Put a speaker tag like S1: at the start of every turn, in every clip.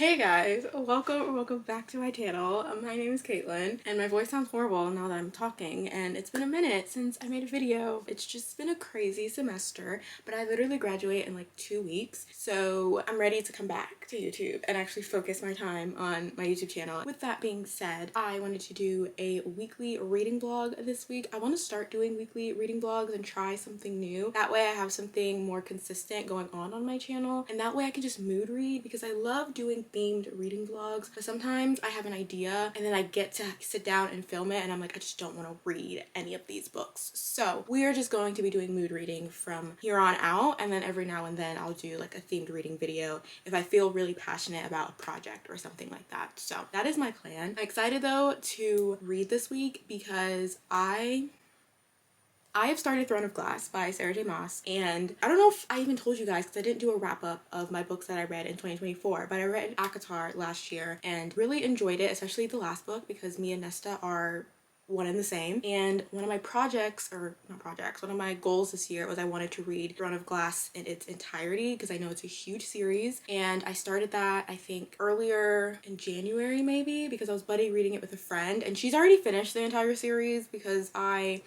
S1: Hey guys, welcome back to my channel. My name is Caitlin and my voice sounds horrible now that I'm talking, and it's been a minute since I made a video. It's just been a crazy semester, but I literally graduate in like 2 weeks, so I'm ready to come back to YouTube and actually focus my time on my YouTube channel. With that being said, I wanted to do a weekly reading vlog this week. I want to start doing weekly reading vlogs and try something new. That way I have something more consistent going on my channel, and that way I can just mood read, because I love doing themed reading vlogs, but sometimes I have an idea and then I get to sit down and film it and I'm like, I just don't want to read any of these books. So we are just going to be doing mood reading from here on out, and then every now and then I'll do like a themed reading video if I feel really passionate about a project or something like that. So that is my plan. I'm excited though to read this week because I have started Throne of Glass by Sarah J Maas, and I don't know if I even told you guys because I didn't do a wrap up of my books that I read in 2024, but I read ACOTAR last year and really enjoyed it, especially the last book, because me and Nesta are one and the same. And one of my one of my goals this year was I wanted to read Throne of Glass in its entirety, because I know it's a huge series, and I started that I think earlier in January maybe, because I was buddy reading it with a friend, and she's already finished the entire series because I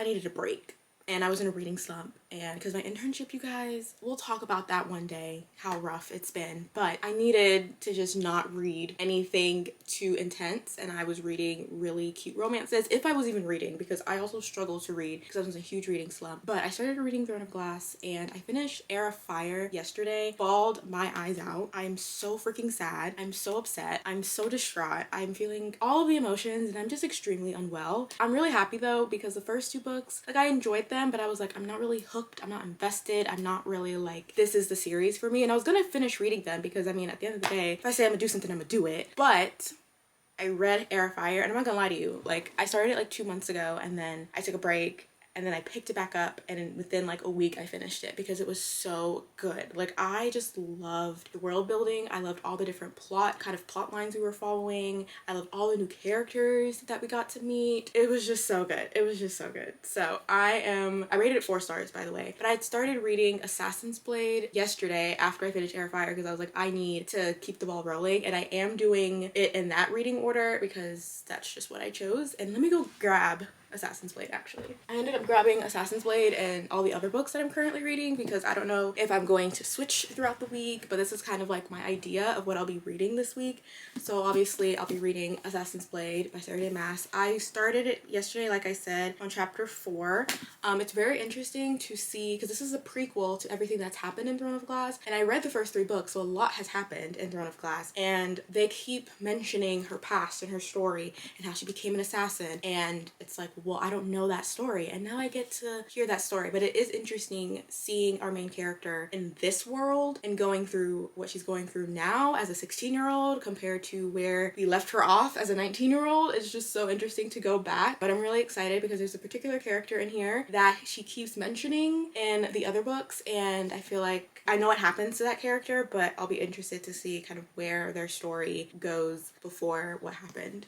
S1: needed a break and I was in a reading slump, and because my internship, you guys, we'll talk about that one day, how rough it's been, but I needed to just not read anything too intense, and I was reading really cute romances, if I was even reading, because I also struggle to read because I was in a huge reading slump. But I started reading Throne of Glass and I finished Heir of Fire yesterday. Bawled my eyes out. I'm so freaking sad. I'm so upset. I'm so distraught. I'm feeling all of the emotions and I'm just extremely unwell. I'm really happy though, because the first two books, like, I enjoyed them, but I was like, I'm not really hooked, I'm not invested, I'm not really like, this is the series for me. And I was gonna finish reading them because, I mean, at the end of the day, if I say I'm gonna do something, I'm gonna do it. But I read Heir of Fire, and I'm not gonna lie to you, like, I started it like 2 months ago and then I took a break and then I picked it back up, and within like a week I finished it because it was so good. Like, I just loved the world building. I loved all the different plot lines we were following. I loved all the new characters that we got to meet. It was just so good. It was just so good. So I rated it 4 stars, by the way, but I had started reading Assassin's Blade yesterday after I finished Heir of Fire, because I was like, I need to keep the ball rolling, and I am doing it in that reading order because that's just what I chose. And let me go grab Assassin's Blade. Actually, I ended up grabbing Assassin's Blade and all the other books that I'm currently reading because I don't know if I'm going to switch throughout the week, but this is kind of like my idea of what I'll be reading this week. So obviously I'll be reading Assassin's Blade by Sarah J Maas. I started it yesterday, like I said, on chapter 4. It's very interesting to see, because this is a prequel to everything that's happened in Throne of Glass, and I read the first 3 books, so a lot has happened in Throne of Glass, and they keep mentioning her past and her story and how she became an assassin, and it's like, well, I don't know that story, and now I get to hear that story. But it is interesting seeing our main character in this world and going through what she's going through now as a 16-year-old compared to where we left her off as a 19-year-old. It's just so interesting to go back. But I'm really excited because there's a particular character in here that she keeps mentioning in the other books, and I feel like I know what happens to that character, but I'll be interested to see kind of where their story goes before what happened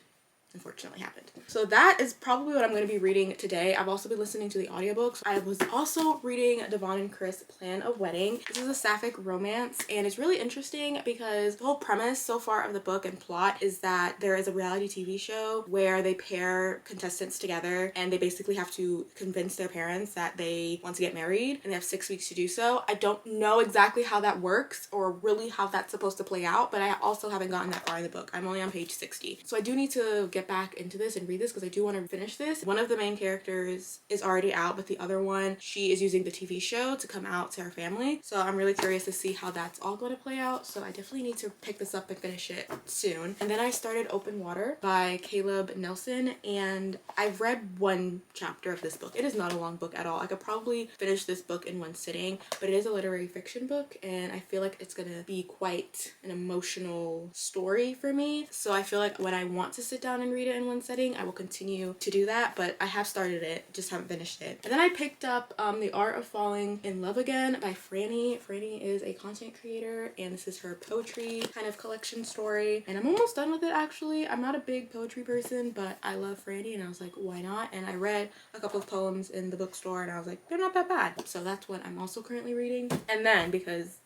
S1: unfortunately happened. So that is probably what I'm going to be reading today. I've also been listening to the audiobooks. I was also reading Devon and Chris Plan a Wedding. This is a sapphic romance, and it's really interesting because the whole premise so far of the book and plot is that there is a reality TV show where they pair contestants together and they basically have to convince their parents that they want to get married, and they have 6 weeks to do so. I don't know exactly how that works or really how that's supposed to play out, but I also haven't gotten that far in the book. I'm only on page 60. So I do need to get back into this and read this because I do want to finish this. One of the main characters is already out, but the other one, she is using the TV show to come out to her family. So I'm really curious to see how that's all going to play out. So I definitely need to pick this up and finish it soon. And then I started Open Water by Caleb Nelson, and I've read 1 chapter of this book. It is not a long book at all. I could probably finish this book in 1 sitting, but it is a literary fiction book, and I feel like it's gonna be quite an emotional story for me. So I feel like when I want to sit down and read it in 1 setting, I will continue to do that, but I have started it, just haven't finished it. And then I picked up The Art of Falling in Love Again by Franny. Franny is a content creator, and this is her poetry kind of collection story, and I'm almost done with it actually. I'm not a big poetry person, but I love Franny, and I was like, why not? And I read a couple of poems in the bookstore, and I was like, they're not that bad. So that's what I'm also currently reading. And then, because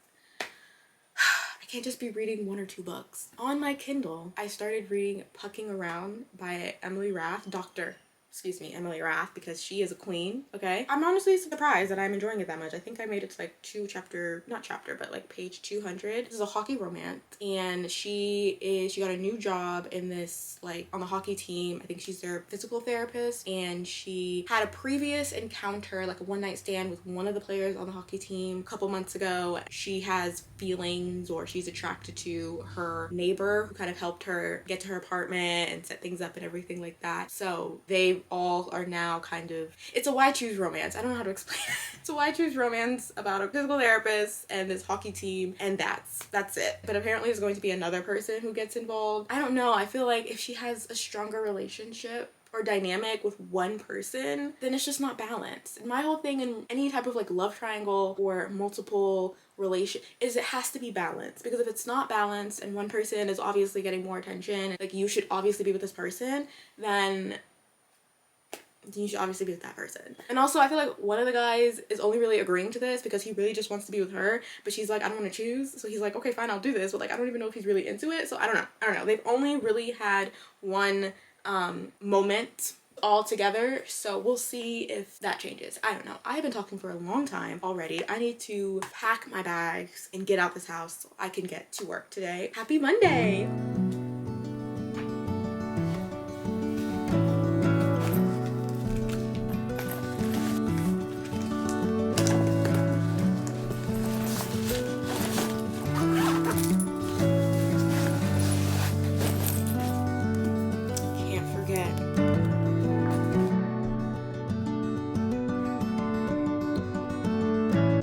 S1: I can't just be reading 1 or 2 books. On my Kindle, I started reading Pucking Around by Emily Rath, Emily Rath, because she is a queen, okay? I'm honestly surprised that I'm enjoying it that much. I think I made it to like page 200. This is a hockey romance, and she got a new job in this, like, on the hockey team. I think she's their physical therapist, and she had a previous encounter, like a one-night stand with one of the players on the hockey team a couple months ago. She has feelings, or she's attracted to her neighbor who kind of helped her get to her apartment and set things up and everything like that. So they all are now kind of, it's a why choose romance. I don't know how to explain it. It's a why choose romance about a physical therapist and this hockey team, and that's it. But apparently there's going to be another person who gets involved. I don't know. I feel like if she has a stronger relationship or dynamic with one person, then it's just not balanced. And my whole thing in any type of like love triangle or multiple relation is it has to be balanced, because if it's not balanced and one person is obviously getting more attention, like you should obviously be with this person, then you should obviously be with that person. And also I feel like one of the guys is only really agreeing to this because he really just wants to be with her, but she's like, I don't want to choose. So he's like, okay, fine, I'll do this, but like I don't even know if he's really into it. So I don't know. They've only really had one moment all together, so we'll see if that changes. I don't know. I've been talking for a long time already. I need to pack my bags and get out this house so I can get to work today. Happy Monday!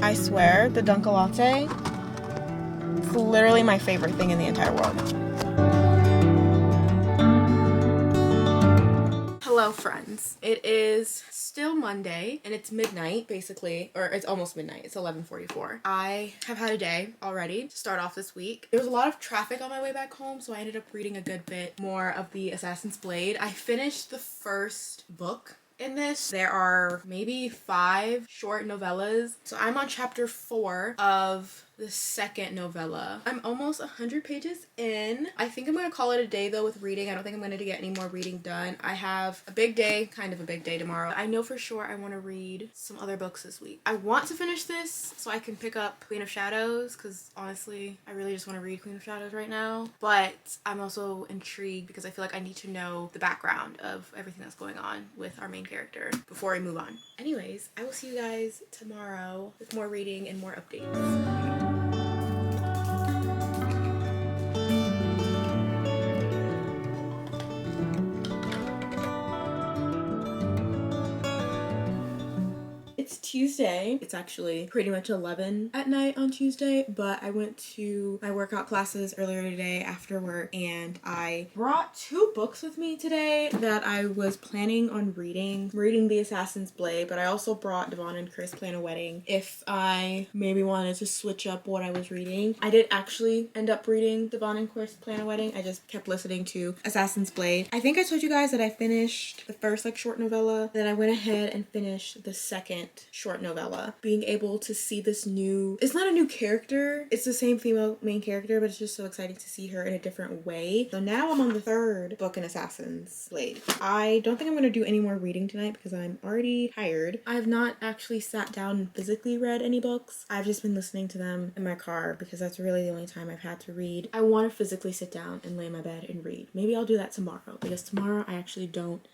S1: I swear, the Dunkin' Latte is literally my favorite thing in the entire world. Hello, friends. It is still Monday, and it's midnight, basically, or it's almost midnight. It's 11:44. I have had a day already to start off this week. There was a lot of traffic on my way back home, so I ended up reading a good bit more of the Assassin's Blade. I finished the first book in this. There are maybe 5 short novellas. So I'm on chapter 4 of the second novella. I'm almost 100 pages in. I think I'm gonna call it a day though with reading. I don't think I'm gonna get any more reading done. I have a big day, kind of a big day tomorrow. I know for sure I want to read some other books this week. I want to finish this so I can pick up Queen of Shadows, because honestly I really just want to read Queen of Shadows right now. But I'm also intrigued because I feel like I need to know the background of everything that's going on with our main character before I move on. Anyways, I will see you guys tomorrow with more reading and more updates. It's Tuesday. It's actually pretty much 11 at night on Tuesday, but I went to my workout classes earlier today after work, and I brought 2 books with me today that I was planning on reading the Assassin's Blade, but I also brought Devon and Chris Plan a Wedding if I maybe wanted to switch up what I was reading. I did actually end up reading Devon and Chris Plan a Wedding. I just kept listening to Assassin's Blade. I think I told you guys that I finished the first like short novella, then I went ahead and finished the second short novella. Being able to see this new, it's not a new character, it's the same female main character, but it's just so exciting to see her in a different way. So now I'm on the 3rd book in Assassin's Blade. I don't think I'm going to do any more reading tonight because I'm already tired. I have not actually sat down and physically read any books. I've just been listening to them in my car because that's really the only time I've had to read. I want to physically sit down and lay in my bed and read. Maybe I'll do that tomorrow, because tomorrow I actually don't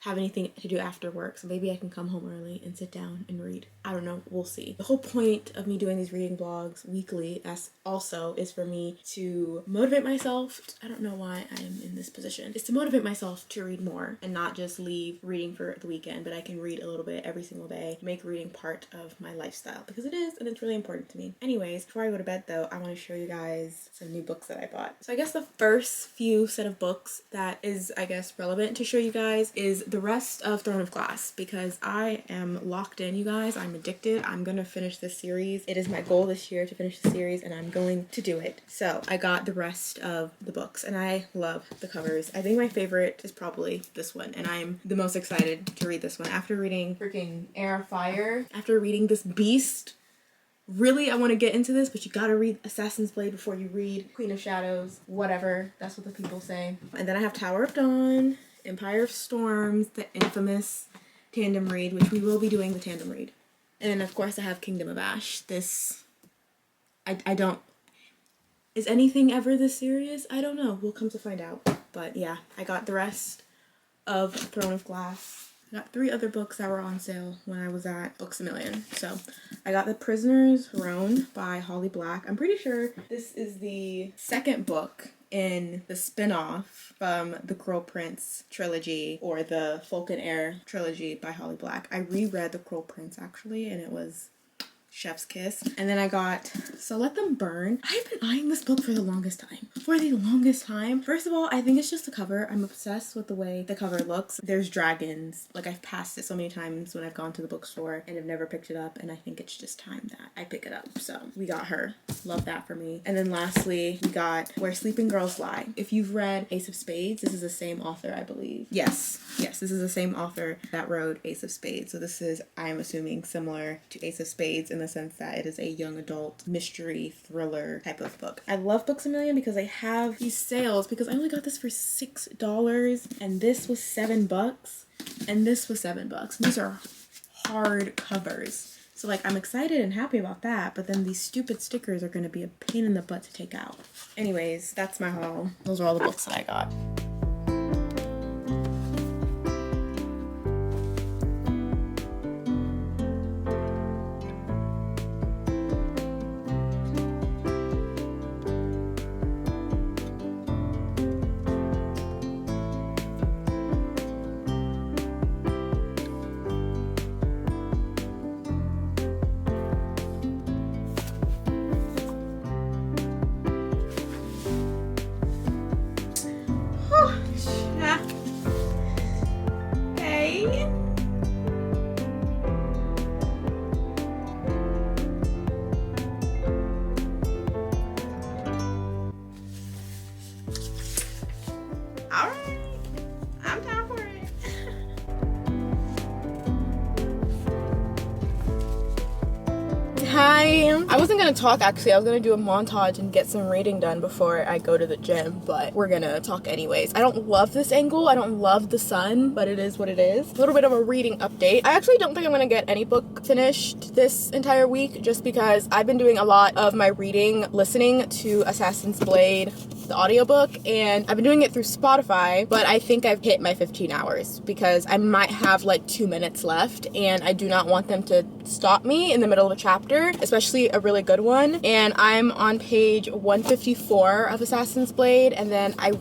S1: have anything to do after work, so maybe I can come home early and sit down and read. I don't know, we'll see. The whole point of me doing these reading vlogs weekly as also is for me to motivate myself. I don't know why I am in this position. It's to motivate myself to read more and not just leave reading for the weekend, but I can read a little bit every single day, make reading part of my lifestyle, because it is, and it's really important to me. Anyways, before I go to bed though, I want to show you guys some new books that I bought. So I guess the first few set of books that is, I guess, relevant to show you guys is the rest of Throne of Glass, because I am locked in, you guys. I'm addicted. I'm gonna finish this series. It is my goal this year to finish the series, and I'm going to do it. So I got the rest of the books, and I love the covers. I think my favorite is probably this one, and I'm the most excited to read this one. After reading freaking Air of Fire, after reading this beast, really, I want to get into this, but you gotta read Assassin's Blade before you read Queen of Shadows. Whatever. That's what the people say. And then I have Tower of Dawn, Empire of Storms, the infamous tandem read, which we will be doing the tandem read. And then, of course, I have Kingdom of Ash. This... I don't... Is anything ever this serious? I don't know. We'll come to find out. But yeah, I got the rest of Throne of Glass. I got 3 other books that were on sale when I was at Books A Million. So I got The Prisoner's Throne by Holly Black. I'm pretty sure this is the second book in the spin-off from the Cruel Prince trilogy or the Folk and Air trilogy by Holly Black. I reread the Cruel Prince actually, and it was chef's kiss. And then I got So Let Them Burn. I've been eyeing this book for the longest time. First of all, I think it's just the cover. I'm obsessed with the way the cover looks. There's dragons. Like, I've passed it so many times when I've gone to the bookstore and have never picked it up, and I think it's just time that I pick it up. So we got her. Love that for me. And then lastly, we got Where Sleeping Girls Lie. If you've read Ace of Spades, this is the same author, I believe. Yes, this is the same author that wrote Ace of Spades. So this is, I'm assuming, similar to Ace of Spades in the sense that it is a young adult mystery thriller type of book. I love Books A Million because they have these sales, because I only got this for $6 and this was $7 and this was $7. These are hard covers. So like, I'm excited and happy about that, but then these stupid stickers are going to be a pain in the butt to take out. Anyways, that's my haul. Those are all the books that I got. Hi. I wasn't gonna talk actually. I was gonna do a montage and get some reading done before I go to the gym, but we're gonna talk anyways. I don't love this angle. I don't love the sun, but it is what it is. A little bit of a reading update. I actually don't think I'm gonna get any book finished this entire week just because I've been doing a lot of my reading listening to Assassin's Blade, the audiobook, and I've been doing it through Spotify, but I think I've hit my 15 hours because I might have like 2 minutes left and I do not want them to stop me in the middle of a chapter, especially a really good one. And I'm on page 154 of Assassin's Blade, and then I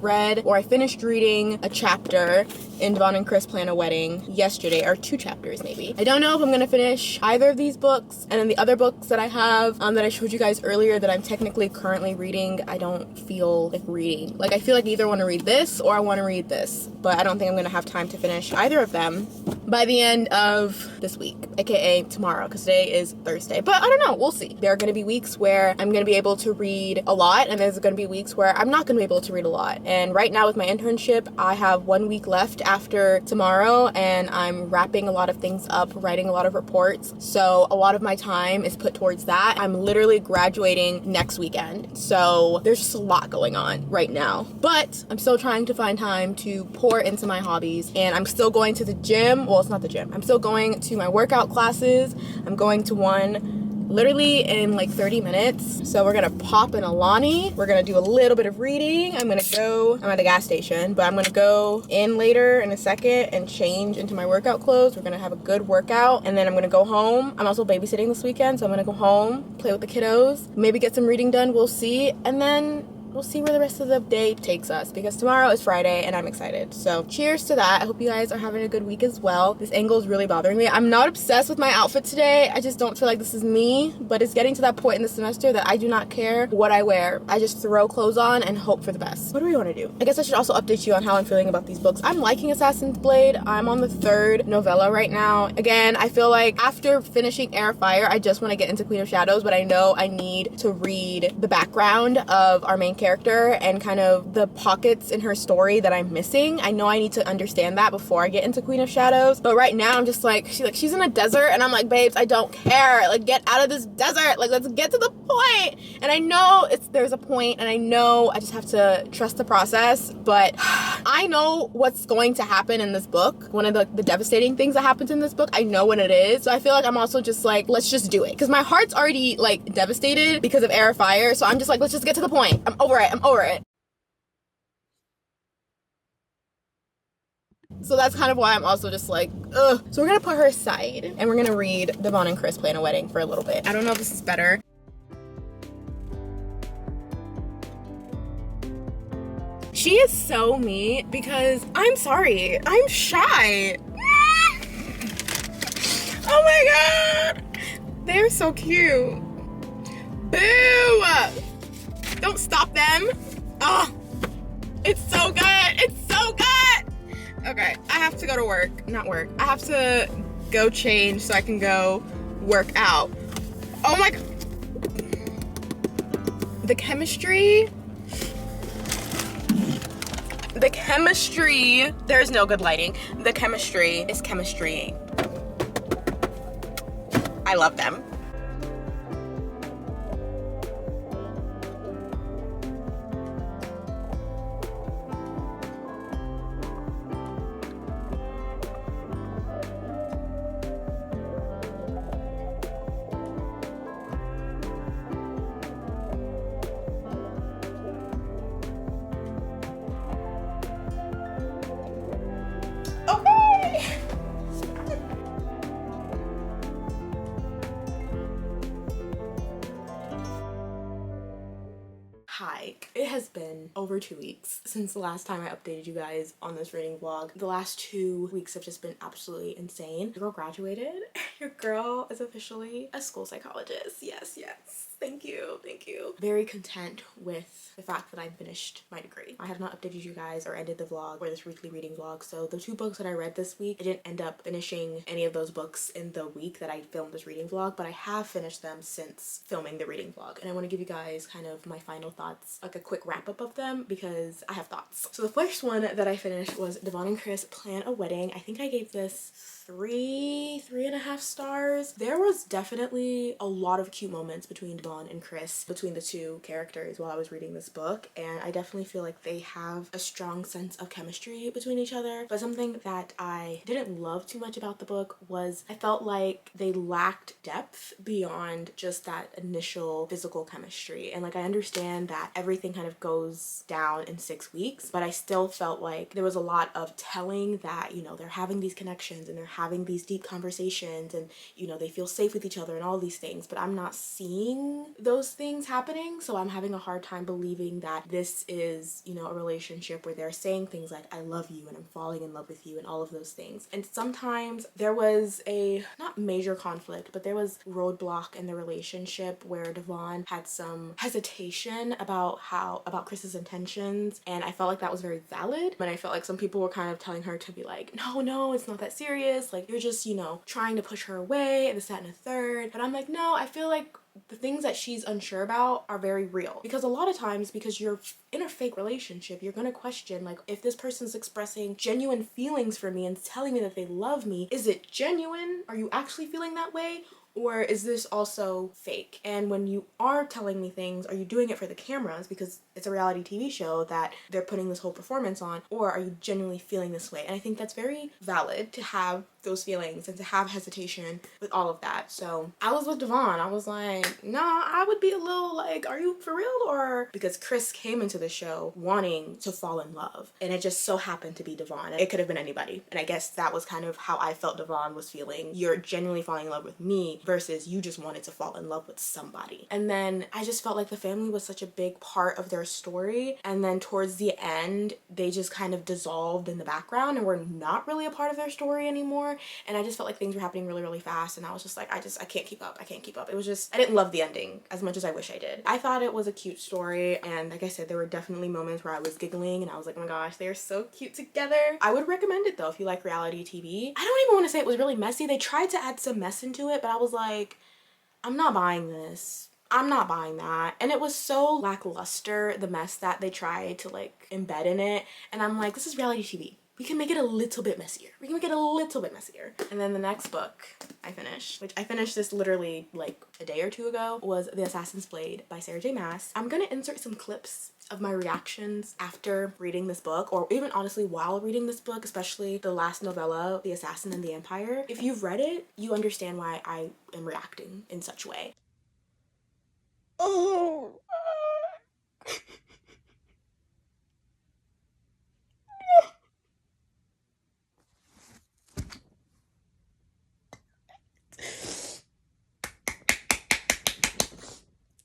S1: finished reading a chapter in Vaughn and Chris Plan a Wedding yesterday, or 2 chapters maybe. I don't know if I'm gonna finish either of these books, and then the other books that I have that I showed you guys earlier that I'm technically currently reading, I don't feel like reading. Like, I feel like I either want to read this or I want to read this, but I don't think I'm gonna have time to finish either of them by the end of this week, aka tomorrow, because today is Thursday. But I don't know, we'll see. There are going to be weeks where I'm going to be able to read a lot, and there's going to be weeks where I'm not going to be able to read a lot. And right now with my internship, I have 1 week left after tomorrow, and I'm wrapping a lot of things up, writing a lot of reports. So a lot of my time is put towards that. I'm literally graduating next weekend, so there's just a lot going on right now. But I'm still trying to find time to pour into my hobbies, and I'm still going to the gym. Well, it's not the gym. I'm still going to my workout classes. I'm going to one literally in like 30 minutes. So we're gonna pop an Alani. We're gonna do a little bit of reading. I'm at the gas station, but I'm gonna go in later in a second and change into my workout clothes. We're gonna have a good workout, and then I'm gonna go home. I'm also babysitting this weekend, so I'm gonna go home, play with the kiddos, maybe get some reading done, we'll see. And then we'll see where the rest of the day takes us, because tomorrow is Friday and I'm excited. So cheers to that. I hope you guys are having a good week as well. This angle is really bothering me. I'm not obsessed with my outfit today. I just don't feel like this is me, but it's getting to that point in the semester that I do not care what I wear. I just throw clothes on and hope for the best. What do we want to do? I guess I should also update you on how I'm feeling about these books. I'm liking Assassin's Blade. I'm on the 3rd novella right now. Again, I feel like after finishing Air of Fire, I just want to get into Queen of Shadows, but I know I need to read the background of our main character character and kind of the pockets in her story that I'm missing. I know I need to understand that before I get into Queen of Shadows, but right now I'm just like, she's in a desert, and I'm like, babes, I don't care. Like, get out of this desert. Like, let's get to the point. And I know there's a point, and I know I just have to trust the process, but I know what's going to happen in this book. One of the devastating things that happens in this book, I know what it is. So I feel like I'm also just like, let's just do it. Because my heart's already like devastated because of Air of Fire. So I'm just like, let's just get to the point. I'm over it. So that's kind of why I'm also just like, ugh. So we're gonna put her aside and we're gonna read Devon and Chris Plan a Wedding for a little bit. I don't know if this is better. She is so me because I'm sorry, I'm shy. Oh my god, they're so cute. Boo! Don't stop them. Oh, it's so good. It's so good. Okay, I have to go to work. Not work. I have to go change so I can go work out. Oh my god. The chemistry. There's no good lighting. The chemistry is chemistry. I love them. Hi, it has been over 2 weeks since the last time I updated you guys on this reading vlog. The last 2 weeks have just been absolutely insane. Your girl graduated. Your girl is officially a school psychologist. Yes. Thank you. Very content with the fact that I finished my degree. I have not updated you guys or ended the vlog or this weekly reading vlog. So the 2 books that I read this week, I didn't end up finishing any of those books in the week that I filmed this reading vlog, but I have finished them since filming the reading vlog. And I want to give you guys kind of my final thoughts, like a quick wrap up of them because I have thoughts. So the first one that I finished was Devon and Chris Plan a Wedding. I think I gave this 3.5 stars. There was definitely a lot of cute moments between Devon and Chris, between the 2 characters while I was reading this book, and I definitely feel like they have a strong sense of chemistry between each other. But something that I didn't love too much about the book was I felt like they lacked depth beyond just that initial physical chemistry. And like, I understand that everything kind of goes down in 6 weeks, but I still felt like there was a lot of telling that, you know, they're having these connections and they're having these deep conversations and, you know, they feel safe with each other and all these things, but I'm not seeing those things happening. So I'm having a hard time believing that this is, you know, a relationship where they're saying things like, I love you and I'm falling in love with you and all of those things. And sometimes there was a, not major conflict, but there was roadblock in the relationship where Devon had some hesitation about Chris's intentions, and I felt like that was very valid. But I felt like some people were kind of telling her to be like, no, it's not that serious. Like, you're just, you know, trying to push her away and this, that, and a third. But I'm like, no, I feel like the things that she's unsure about are very real. Because a lot of times, because you're in a fake relationship, you're gonna question, like, if this person's expressing genuine feelings for me and telling me that they love me, is it genuine? Are you actually feeling that way? Or is this also fake? And when you are telling me things, are you doing it for the cameras because it's a reality TV show that they're putting this whole performance on? Or are you genuinely feeling this way? And I think that's very valid to have those feelings and to have hesitation with all of that. So I was with Devon. I was like, nah, I would be a little like, are you for real? Or because Chris came into the show wanting to fall in love, and it just so happened to be Devon. It could have been anybody. And I guess that was kind of how I felt Devon was feeling. You're genuinely falling in love with me versus you just wanted to fall in love with somebody. And then I just felt like the family was such a big part of their story, and then towards the end they just kind of dissolved in the background and were not really a part of their story anymore. And I just felt like things were happening really, really fast, and I was just like, I can't keep up. It was just, I didn't love the ending as much as I wish I did. I thought it was a cute story, and like I said, there were definitely moments where I was giggling and I was like, oh my gosh, they're so cute together. I would recommend it though if you like reality TV. I don't even want to say it was really messy. They tried to add some mess into it, but I was like, I'm not buying this. I'm not buying that. And it was so lackluster, the mess that they tried to like embed in it. And I'm like, this is reality TV. We can make it a little bit messier. We can make it a little bit messier. And then the next book I finished, which I finished this literally like a day or two ago, was The Assassin's Blade by Sarah J Maas. I'm gonna insert some clips of my reactions after reading this book, or even honestly while reading this book, especially the last novella, The Assassin and the Empire. If you've read it, you understand why I am reacting in such a way. Oh.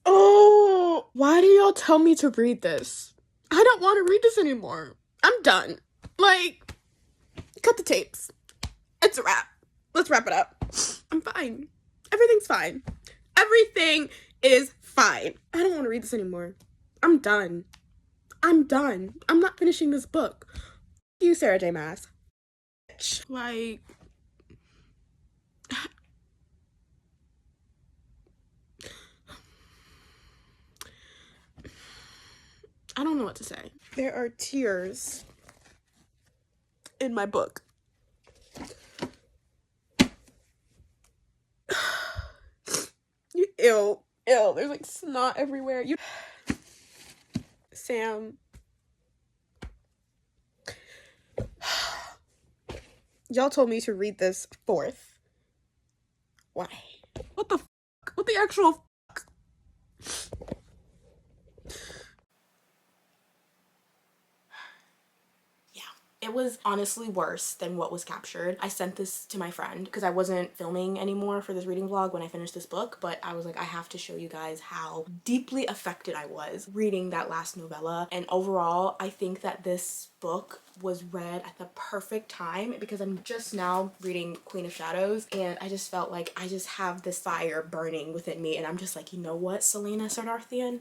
S1: Oh, why do y'all tell me to read this? I don't want to read this anymore. I'm done. Like, cut the tapes. It's a wrap. Let's wrap it up. I'm fine. Everything's fine. Everything is fine. I don't want to read this anymore. I'm done. I'm done. I'm not finishing this book. You, Sarah J Maas. Like, I don't know what to say. There are tears in my book. Ew, there's like snot everywhere. Sam. Y'all told me to read this fourth. Why? What the fuck? What the actual fuck? It was honestly worse than what was captured. I sent this to my friend because I wasn't filming anymore for this reading vlog when I finished this book, but I was like, I have to show you guys how deeply affected I was reading that last novella. And overall, I think that this book was read at the perfect time because I'm just now reading Queen of Shadows, and I just felt like I just have this fire burning within me, and I'm just like, you know what, Selena Sardarthian?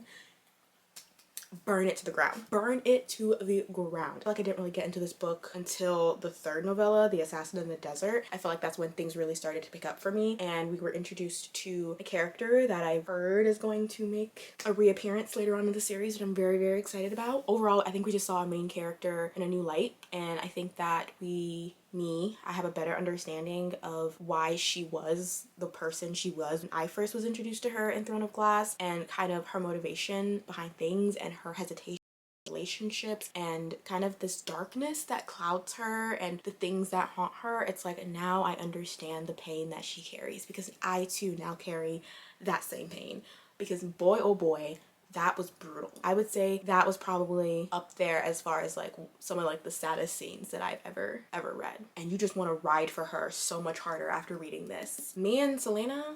S1: Burn it to the ground. Burn it to the ground. I feel like I didn't really get into this book until the third novella, The Assassin in the Desert. I felt like that's when things really started to pick up for me, and we were introduced to a character that I've heard is going to make a reappearance later on in the series that I'm very, very excited about. Overall, I think we just saw a main character in a new light, and I think that I have a better understanding of why she was the person she was when I first was introduced to her in Throne of Glass, and kind of her motivation behind things and her hesitation relationships and kind of this darkness that clouds her and the things that haunt her. It's like now I understand the pain that she carries, because I too now carry that same pain, because boy oh boy, that was brutal. I would say that was probably up there as far as like some of like the saddest scenes that I've ever read. And you just want to ride for her so much harder after reading this. Me and Selena,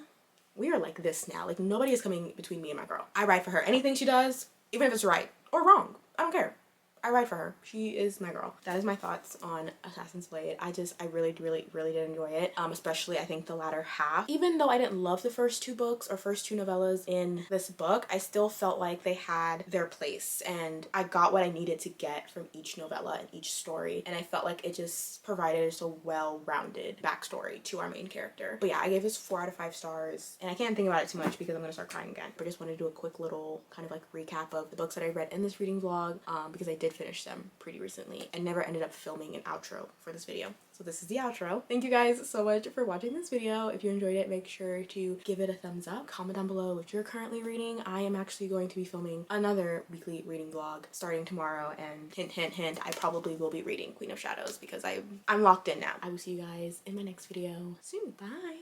S1: we are like this now. Like nobody is coming between me and my girl. I ride for her. Anything she does, even if it's right or wrong, I don't care. I ride for her. She is my girl. That is my thoughts on Assassin's Blade. I really did enjoy it. Especially I think the latter half. Even though I didn't love the first two books or first two novellas in this book, I still felt like they had their place, and I got what I needed to get from each novella and each story. And I felt like it just provided just a well-rounded backstory to our main character. But yeah, I gave this 4 out of 5 stars, and I can't think about it too much because I'm gonna start crying again. But I just wanted to do a quick little kind of like recap of the books that I read in this reading vlog, because I did finish them pretty recently and never ended up filming an outro for this video. So this is the outro. Thank you guys so much for watching this video. If you enjoyed it, make sure to give it a thumbs up. Comment down below what you're currently reading. I am actually going to be filming another weekly reading vlog starting tomorrow, and hint hint hint, I probably will be reading Queen of Shadows because I'm locked in now. I will see you guys in my next video soon. Bye!